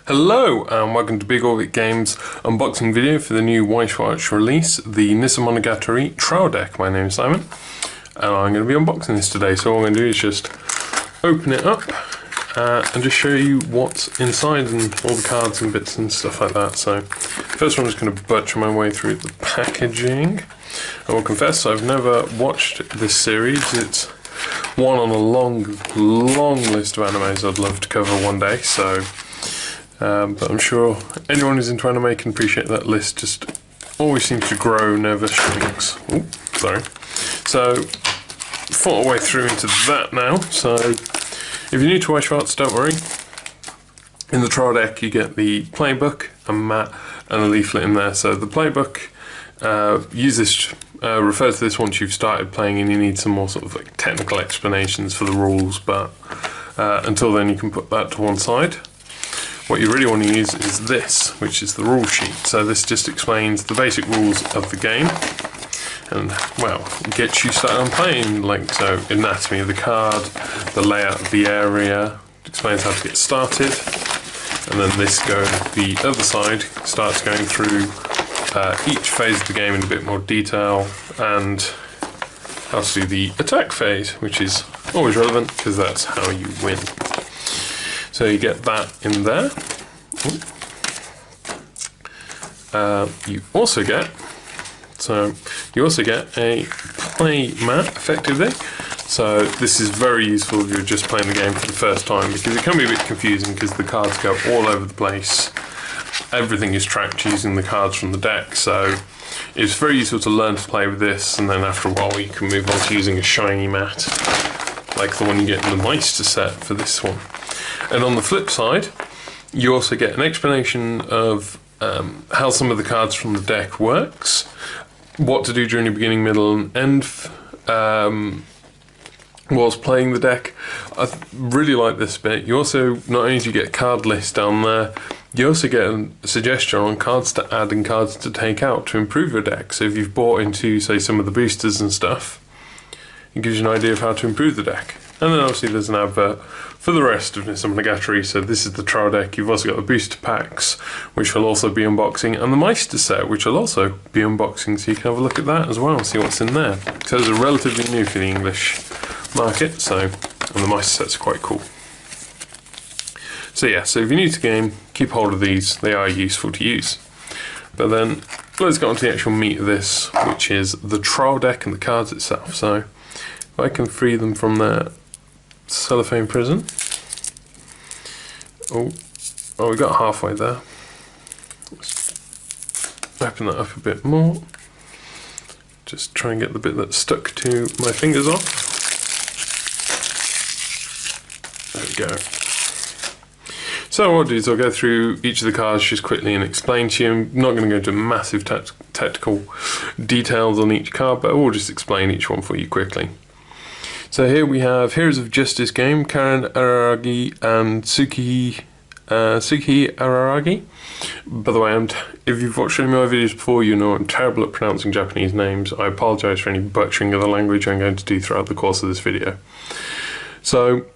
Hello and welcome to Big Orbit Games unboxing video for the new Weiss Schwarz release, the Nisemonogatari Trial Deck. My name is Simon and I'm going to be unboxing this today. So all I'm going to do is just open it up and just show you what's inside and all the cards and bits and stuff like that. So first I'm just going to butcher my way through the packaging. I will confess I've never watched this series. It's one on a long list of animes I'd love to cover one day. So but I'm sure anyone who's into anime can appreciate that list just always seems to grow, never shrinks. Oh, sorry. So, fought our way through into that now. So, if you're new to Weiss Schwarz, don't worry. In the trial deck, you get the playbook, a mat, and a leaflet in there. So, the playbook, refer to this once you've started playing and you need some more sort of like technical explanations for the rules, but until then you can put that to one side. What you really want to use is this, which is the rule sheet. So this just explains the basic rules of the game and, well, gets you started on playing, like, so anatomy of the card, the layout of the area, explains how to get started, and then the other side starts going through each phase of the game in a bit more detail and how to do the attack phase, which is always relevant because that's how you win. So you get that in there. You also get a play mat, effectively. So this is very useful if you're just playing the game for the first time, because it can be a bit confusing because the cards go all over the place. Everything is tracked using the cards from the deck, so it's very useful to learn to play with this, and then after a while you can move on to using a shiny mat, like the one you get in the Meister set for this one. And on the flip side, you also get an explanation of how some of the cards from the deck works, what to do during the beginning, middle and end whilst playing the deck. I really like this bit. You also, not only do you get a card list down there, you also get a suggestion on cards to add and cards to take out to improve your deck. So if you've bought into, say, some of the boosters and stuff, it gives you an idea of how to improve the deck. And then obviously there's an advert for the rest of Nisemonogatari. So this is the trial deck. You've also got the booster packs, which will also be unboxing, and the Meister set, which will also be unboxing, so you can have a look at that as well and see what's in there. So those are relatively new for the English market, and the Meister sets are quite cool. So yeah, so if you're new to the game, keep hold of these. They are useful to use. But then let's get on to the actual meat of this, which is the trial deck and the cards itself. So if I can free them from their cellophane prison. Oh, we got halfway there. Let's open that up a bit more. Just try and get the bit that's stuck to my fingers off. There we go. So what I'll do is I'll go through each of the cards just quickly and explain to you. I'm not going to go into massive technical details on each card, but I will just explain each one for you quickly. So here we have Heroes of Justice game, Karen Araragi and Suki Araragi. By the way, if you've watched any of my videos before, you know I'm terrible at pronouncing Japanese names. I apologise for any butchering of the language I'm going to do throughout the course of this video. So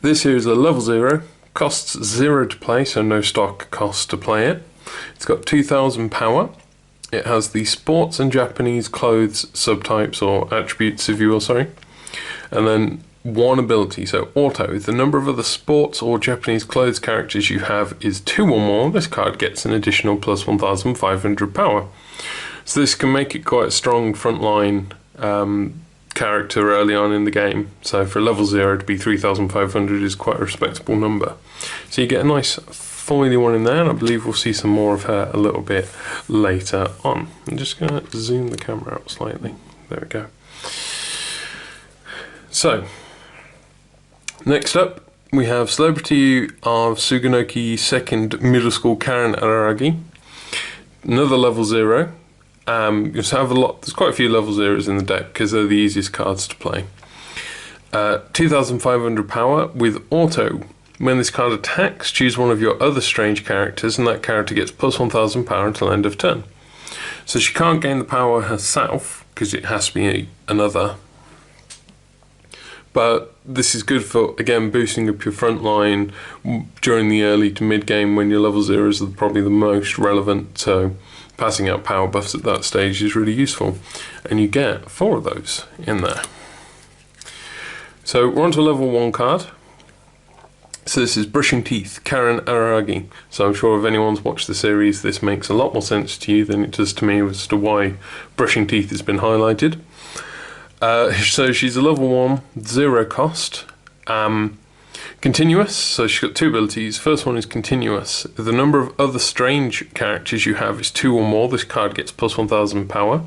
this here is a level 0, costs 0 to play, so no stock cost to play it. It's got 2000 power. It has the sports and Japanese clothes subtypes, or attributes if you will, sorry. And then one ability, so auto. If the number of other sports or Japanese clothes characters you have is 2 or more, this card gets an additional plus 1500 power. So this can make it quite a strong frontline character early on in the game. So for level 0 to be 3500 is quite a respectable number. So you get a nice foily one in there, and I believe we'll see some more of her a little bit later on. I'm just going to zoom the camera out slightly. There we go. So, next up, we have Celebrity of Suganoki 2nd Middle School Karen Araragi. Another level 0. You just have there's quite a few level 0s in the deck because they're the easiest cards to play. 2500 power with auto. When this card attacks, choose one of your other strange characters and that character gets plus 1000 power until end of turn. So she can't gain the power herself because it has to be another. But this is good for, again, boosting up your front line during the early to mid game when your level 0s are probably the most relevant. So passing out power buffs at that stage is really useful. And you get 4 of those in there. So we're on to a level 1 card. So this is Brushing Teeth, Karen Araragi. So I'm sure if anyone's watched the series, this makes a lot more sense to you than it does to me as to why Brushing Teeth has been highlighted. So she's a level 1, 0 cost. Continuous, so she's got 2 abilities. First one is Continuous. If the number of other strange characters you have is 2 or more, this card gets plus 1000 power.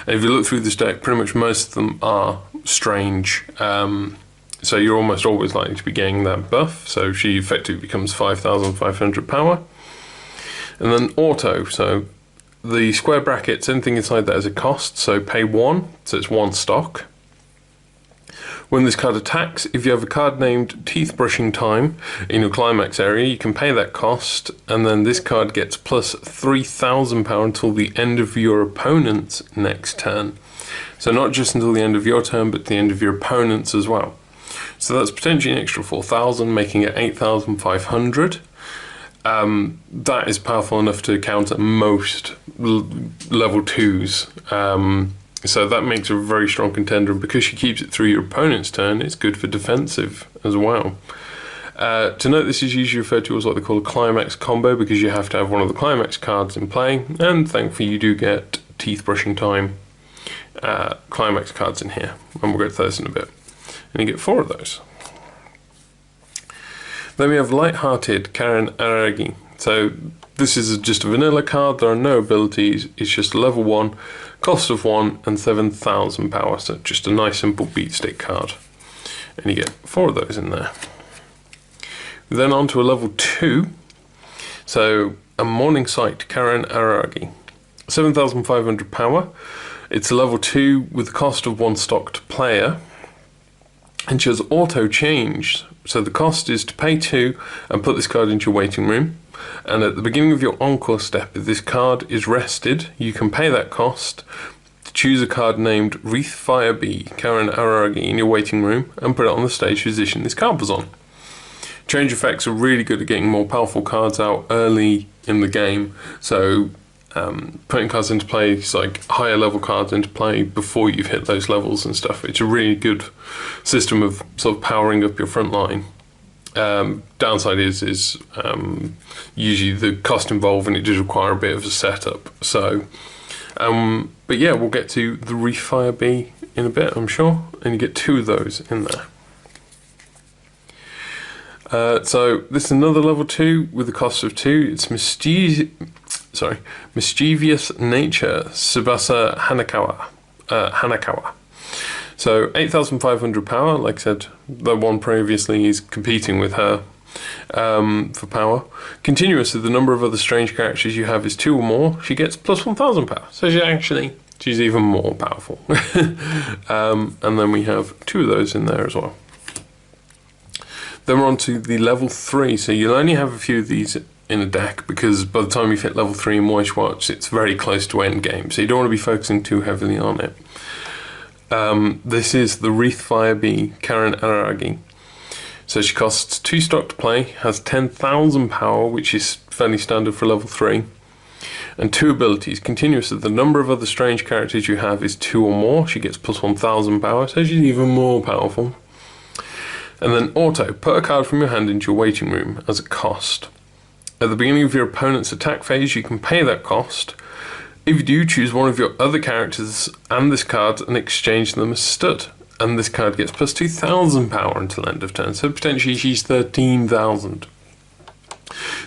And if you look through this deck, pretty much most of them are strange. So you're almost always likely to be getting that buff. So she effectively becomes 5500 power. And then Auto, so the square brackets, anything inside that is a cost, so pay 1, so it's 1 stock. When this card attacks, if you have a card named Teeth Brushing Time in your climax area, you can pay that cost, and then this card gets plus 3000 power until the end of your opponent's next turn. So not just until the end of your turn, but the end of your opponent's as well. So that's potentially an extra 4000, making it 8500. That is powerful enough to counter most level 2s. So that makes her a very strong contender, and because she keeps it through your opponent's turn, it's good for defensive as well. To note, this is usually referred to as what they call a climax combo, because you have to have one of the climax cards in play, and thankfully you do get Teeth Brushing Time climax cards in here, and we'll get to those in a bit. And you get 4 of those. Then we have Lighthearted, Karen Araragi. So this is just a vanilla card, there are no abilities, it's just a level 1, cost of 1 and 7000 power, so just a nice simple beat stick card. And you get 4 of those in there. Then on to a level 2, so a Morning Sight, Karen Araragi. 7500 power, it's a level 2 with the cost of 1 stocked player. And she has auto change, so the cost is to pay 2 and put this card into your waiting room. And at the beginning of your encore step, if this card is rested, you can pay that cost to choose a card named Wreath Fire Bee, Karen Araragi, in your waiting room and put it on the stage position this card was on. Change effects are really good at getting more powerful cards out early in the game, so putting cards into play, like higher level cards into play before you've hit those levels and stuff. It's a really good system of sort of powering up your front line. Downside is usually the cost involved, and it does require a bit of a setup. So, but yeah, we'll get to the Wreath Fire Bee in a bit, I'm sure, and you get 2 of those in there. So this is another level 2 with the cost of 2. It's Mischievous Nature, Tsubasa Hanakawa. So 8500 power, like I said, the one previously is competing with her for power. Continuous, if the number of other strange characters you have is 2 or more, she gets plus 1000 power. So she's even more powerful. And then we have 2 of those in there as well. Then we're on to the level 3, so you'll only have a few of these in a deck, because by the time you've hit level 3 in Weiss Schwarz, it's very close to end game, so you don't want to be focusing too heavily on it. This is the Wreath Fire Bee, Karen Araragi. So she costs 2 stock to play, has 10,000 power, which is fairly standard for level 3, and 2 abilities. Continuous, if the number of other strange characters you have is 2 or more, she gets plus 1000 power, so she's even more powerful. And then Auto, put a card from your hand into your waiting room as a cost. At the beginning of your opponent's attack phase, you can pay that cost. If you do, choose one of your other characters and this card and exchange them as stud. And this card gets plus 2000 power until end of turn, so potentially she's 13,000.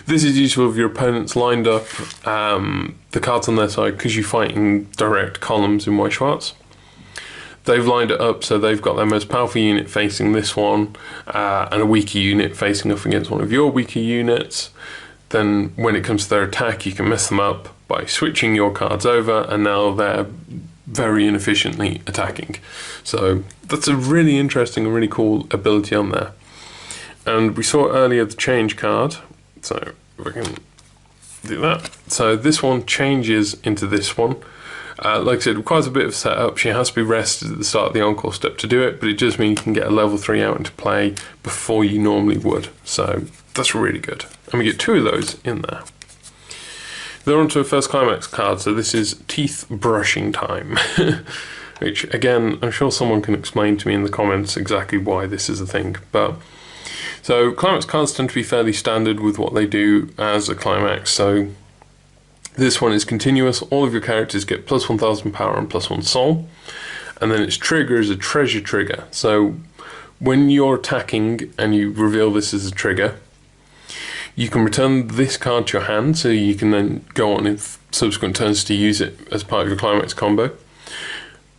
This is useful if your opponent's lined up the cards on their side, because you fight in direct columns in Weiss Schwarz. They've lined it up so they've got their most powerful unit facing this one, and a weaker unit facing up against one of your weaker units. Then when it comes to their attack, you can mess them up by switching your cards over, and now they're very inefficiently attacking. So that's a really interesting and really cool ability on there. And we saw earlier the change card, so if I can do that. So this one changes into this one. Like I said, it requires a bit of setup. She has to be rested at the start of the encore step to do it, but it does mean you can get a level 3 out into play before you normally would. So that's really good. And we get 2 of those in there. Then on to a first climax card. So this is teeth brushing time. Which, again, I'm sure someone can explain to me in the comments exactly why this is a thing. But so climax cards tend to be fairly standard with what they do as a climax. So this one is continuous. All of your characters get plus 1,000 power and plus 1 soul. And then its trigger is a treasure trigger. So when you're attacking and you reveal this as a trigger, you can return this card to your hand, so you can then go on in subsequent turns to use it as part of your climax combo.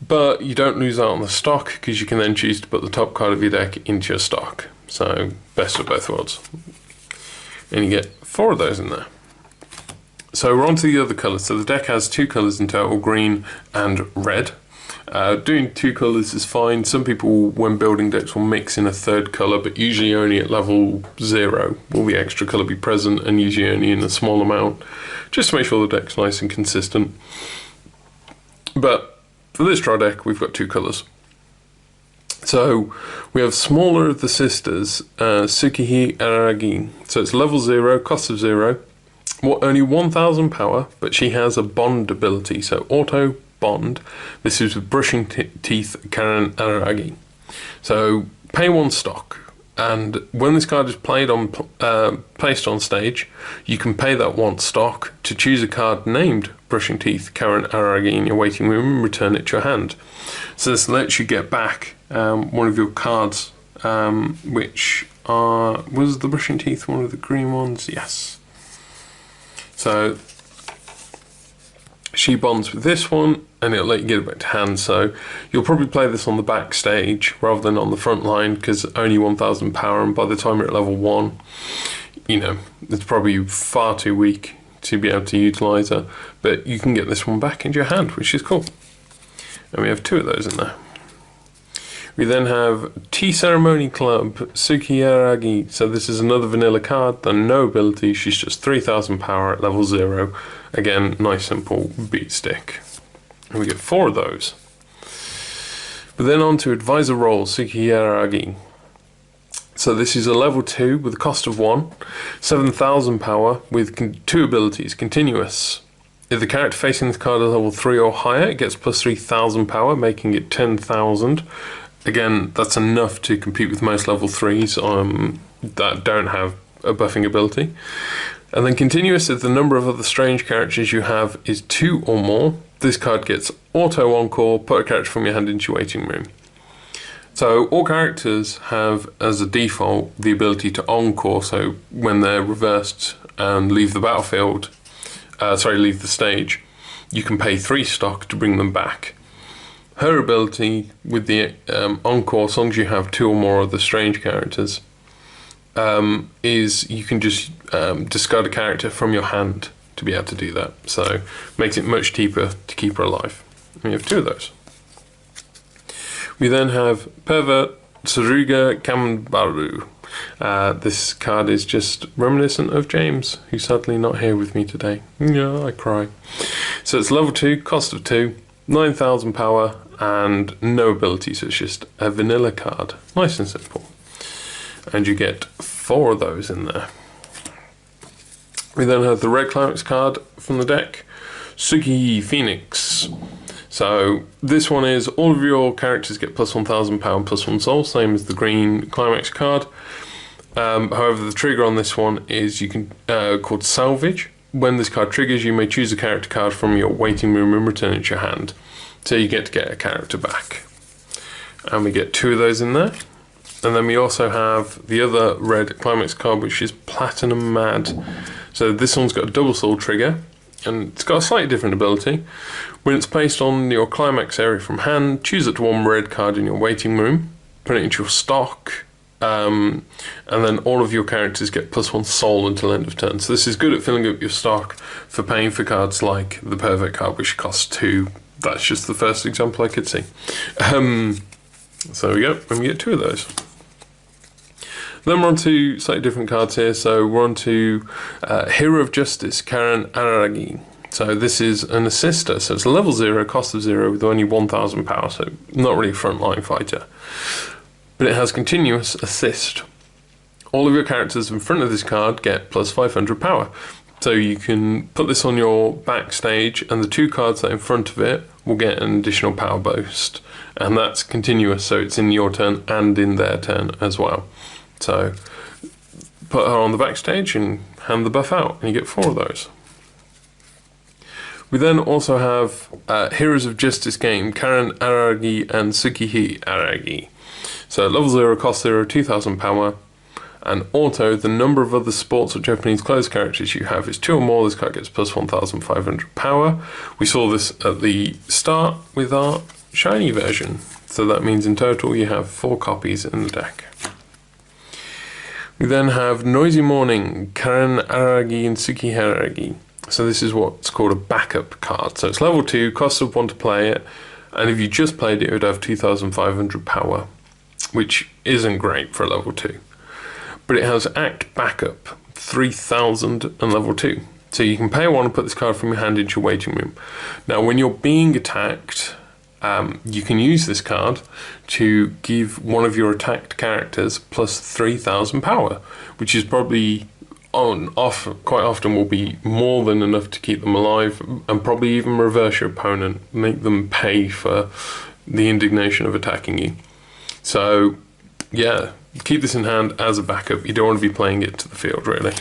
But you don't lose out on the stock, because you can then choose to put the top card of your deck into your stock. So best of both worlds. And you get 4 of those in there. So we're on to the other colours. So the deck has 2 colours in total, green and red. Doing 2 colours is fine. Some people, when building decks, will mix in a 3rd colour, but usually only at level 0 will the extra colour be present, and usually only in a small amount, just to make sure the deck's nice and consistent. But for this draw deck, we've got 2 colours. So we have smaller of the sisters, Tsukihi Aragi. So it's level 0, cost of 0, only 1,000 power, but she has a bond ability, so auto bond. This is with brushing teeth Karen Aragi. So pay 1 stock, and when this card is placed on stage, you can pay that 1 stock to choose a card named Brushing Teeth Karen Aragi in your waiting room and return it to your hand. So this lets you get back one of your cards, which was the Brushing Teeth one of the green ones? Yes. So she bonds with this one, and it'll let you get it back to hand. So you'll probably play this on the back stage rather than on the front line, because only 1,000 power, and by the time you're at level 1, you know, it's probably far too weak to be able to utilise her. But you can get this one back into your hand, which is cool. And we have 2 of those in there. We then have Tea Ceremony Club, Tsukiyaragi. So this is another vanilla card, the no ability. She's just 3,000 power at level 0. Again, nice simple beat stick. And we get 4 of those. But then on to Advisor Roll, Tsukiyaragi. So this is a level 2 with a cost of 1, 7,000 power with 2 abilities, continuous. If the character facing this card is level 3 or higher, it gets plus 3,000 power, making it 10,000. Again, that's enough to compete with most level 3s that don't have a buffing ability. And then continuous, if the number of other strange characters you have is 2 or more, this card gets auto encore, put a character from your hand into your waiting room. So all characters have, as a default, the ability to encore, so when they're reversed and leave the battlefield, leave the stage, you can pay 3 stock to bring them back. Her ability with the encore, as long as you have 2 or more of the strange characters, is you can just discard a character from your hand to be able to do that. So makes it much cheaper to keep her alive. And we have 2 of those. We then have Pervert Tsuruga Kambaru. This card is just reminiscent of James, who's sadly not here with me today. Yeah, I cry. So it's level 2, cost of 2, 9,000 power, and no ability, so it's just a vanilla card. Nice and simple. And you get 4 of those in there. We then have the red climax card from the deck, Suki Phoenix. So this one is all of your characters get plus 1,000 power and plus 1 soul, same as the green climax card. However, the trigger on this one is called Salvage. When this card triggers, you may choose a character card from your waiting room and return it to your hand. So you get to get a character back. And we get 2 of those in there. And then we also have the other red climax card, which is Platinum Mad. So this one's got a double soul trigger, and it's got a slightly different ability. When it's placed on your climax area from hand, choose up to 1 red card in your waiting room, put it into your stock, and then all of your characters get plus 1 soul until end of turn. So this is good at filling up your stock for paying for cards like the Pervert card, which costs 2. That's just the first example I could see. So there we go, and we get 2 of those. Then we're on to slightly different cards here. So we're on to Hero of Justice, Karen Araragi. So this is an assister, so it's a level 0, cost of 0 with only 1000 power, so not really a frontline fighter. But it has continuous assist. All of your characters in front of this card get plus 500 power. So you can put this on your backstage, and the 2 cards that are in front of it will get an additional power boost. And that's continuous, so it's in your turn and in their turn as well. So put her on the backstage and hand the buff out, and you get 4 of those. We then also have Heroes of Justice game, Karen Aragi and Tsukihi Aragi. So level 0, cost 0, 2000 power. And auto, the number of other sports or Japanese clothes characters you have is 2 or more. This card gets plus 1500 power. We saw this at the start with our shiny version. So that means in total you have 4 copies in the deck. We then have Noisy Morning, Karen Aragi and Tsuki Aragi. So this is what's called a backup card. So it's level 2, cost of 1 to play it. And if you just played it, it would have 2500 power, which isn't great for a level 2. But it has Act Backup, 3000 and level 2. So you can pay 1 and put this card from your hand into your waiting room. Now when you're being attacked, you can use this card to give one of your attacked characters plus 3000 power, which is probably quite often will be more than enough to keep them alive, and probably even reverse your opponent, make them pay for the indignation of attacking you. So yeah, keep this in hand as a backup. You don't want to be playing it to the field, really.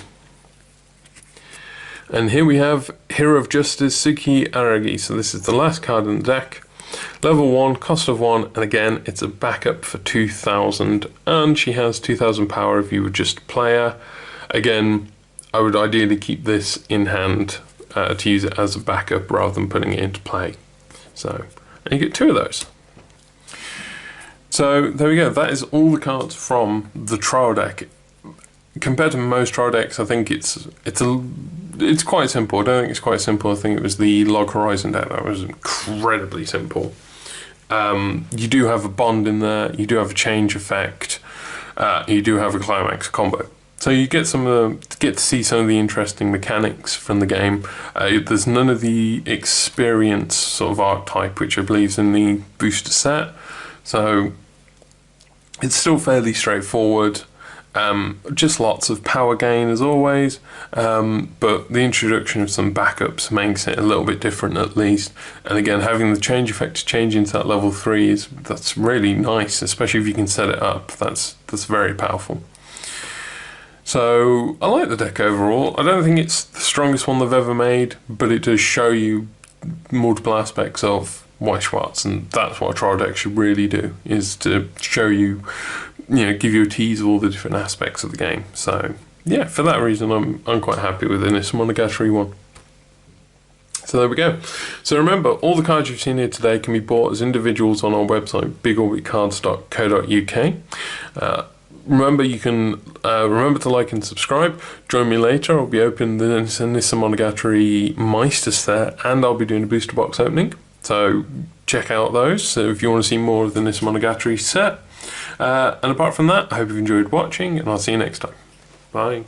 And here we have Hero of Justice, Tsuki Aragi. So this is the last card in the deck. Level 1, cost of 1, and again, it's a backup for 2000. And she has 2000 power if you would just play her. Again, I would ideally keep this in hand to use it as a backup rather than putting it into play. So, and you get 2 of those. So there we go, that is all the cards from the trial deck. Compared to most trial decks, I think it's quite simple. I don't think it's quite simple. I think it was the Log Horizon deck that was incredibly simple. You do have a bond in there, you do have a change effect, you do have a climax combo. So you get to see some of the interesting mechanics from the game. There's none of the experience sort of archetype, which I believe is in the booster set. So it's still fairly straightforward. Just lots of power gain as always, but the introduction of some backups makes it a little bit different at least. And again, having the change effect to change into that level 3 that's really nice, especially if you can set it up. That's very powerful. So I like the deck overall. I don't think it's the strongest one they've ever made, but it does show you multiple aspects of Weiss Schwarz, and that's what a trial deck should really do, is to show you, give you a tease of all the different aspects of the game. So yeah, for that reason, I'm quite happy with the Nisemonogatari one. So there we go. So remember, all the cards you've seen here today can be bought as individuals on our website, bigorbitcards.co.uk. Remember, you can remember to like and subscribe. Join me later. I'll be opening the Nisemonogatari Meister set, and I'll be doing a booster box opening. So check out those. So if you want to see more of the Nisemonogatari set. And apart from that, I hope you've enjoyed watching, and I'll see you next time. Bye.